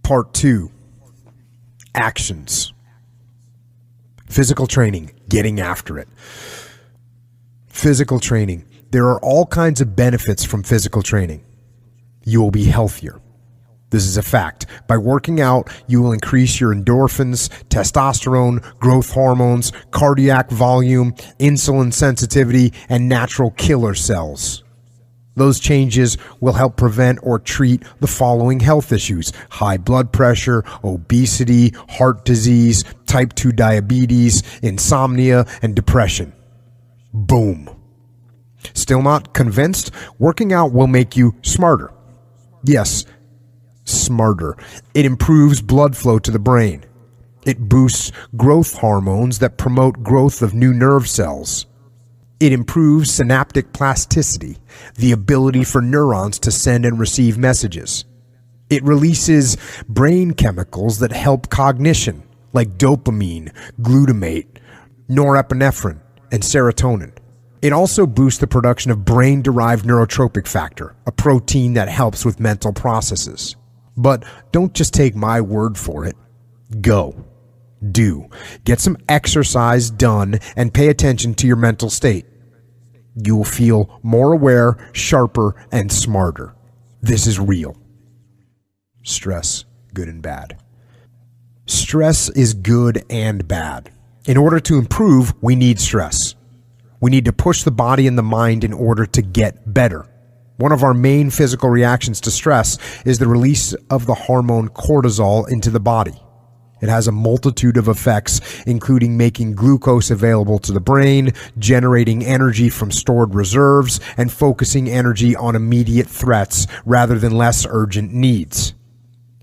Part 2. Actions. Physical training, getting after it. Physical training. There are all kinds of benefits from physical training. You will be healthier. This is a fact. By working out, you will increase your endorphins, testosterone, growth hormones, cardiac volume, insulin sensitivity, and natural killer cells. Those changes will help prevent or treat the following health issues: high blood pressure, obesity, heart disease, type 2 diabetes, insomnia, and depression. Boom. Still not convinced? Working out will make you smarter. Yes, smarter. It improves blood flow to the brain. It boosts growth hormones that promote growth of new nerve cells. It improves synaptic plasticity, the ability for neurons to send and receive messages. It releases brain chemicals that help cognition, like dopamine, glutamate, norepinephrine, and serotonin. It also boosts the production of brain-derived neurotropic factor, a protein that helps with mental processes. But don't just take my word for it. Go. Do. Get some exercise done and pay attention to your mental state. You will feel more aware, sharper, and smarter. This is real. Stress, good and bad. Stress is good and bad. In order to improve, we need stress. We need to push the body and the mind in order to get better. One of our main physical reactions to stress is the release of the hormone cortisol into the body. It has a multitude of effects, including making glucose available to the brain, generating energy from stored reserves, and focusing energy on immediate threats rather than less urgent needs.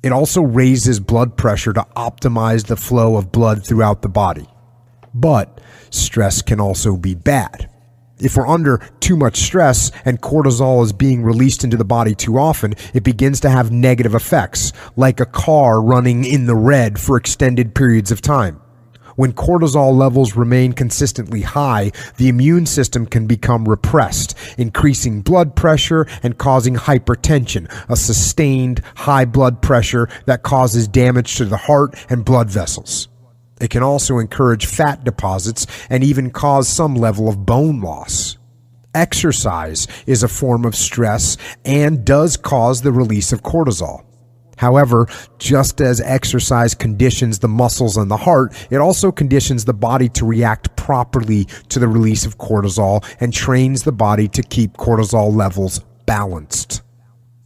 It also raises blood pressure to optimize the flow of blood throughout the body. But stress can also be bad. If we're under too much stress and cortisol is being released into the body too often, it begins to have negative effects, like a car running in the red for extended periods of time. When cortisol levels remain consistently high, the immune system can become repressed, increasing blood pressure and causing hypertension, a sustained high blood pressure that causes damage to the heart and blood vessels. It can also encourage fat deposits and even cause some level of bone loss. Exercise is a form of stress and does cause the release of cortisol. However, just as exercise conditions the muscles and the heart, it also conditions the body to react properly to the release of cortisol and trains the body to keep cortisol levels balanced.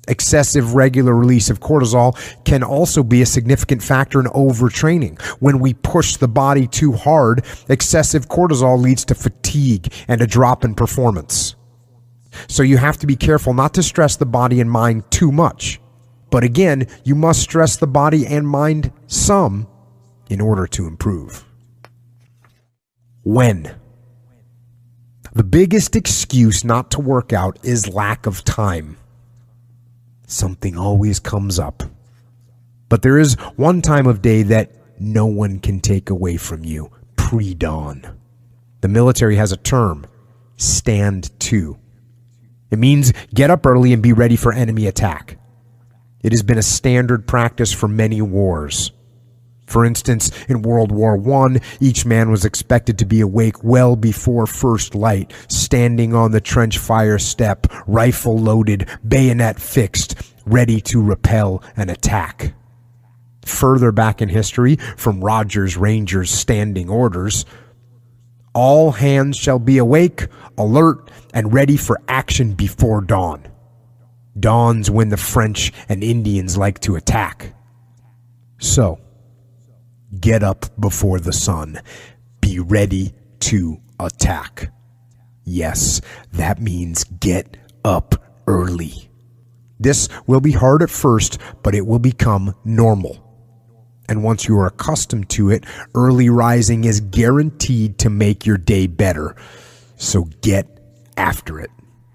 Excessive regular release of cortisol can also be a significant factor in overtraining. When we push the body too hard, excessive cortisol leads to fatigue and a drop in performance. So you have to be careful not to stress the body and mind too much. But again, you must stress the body and mind some in order to improve. When? The biggest excuse not to work out is lack of time. Something always comes up. But there is one time of day that no one can take away from you: pre-dawn. The military has a term: stand to. It means get up early and be ready for enemy attack. It has been a standard practice for many wars. For instance, in World War I, each man was expected to be awake well before first light, standing on the trench fire step, rifle loaded, bayonet fixed, ready to repel an attack. Further back in history, from Rogers' Rangers' standing orders, all hands shall be awake, alert, and ready for action before dawn. Dawn's when the French and Indians like to attack. So, get up before the sun. Be ready to attack. Yes, that means get up early. This will be hard at first, but it will become normal. And once you are accustomed to it, early rising is guaranteed to make your day better. So get after it.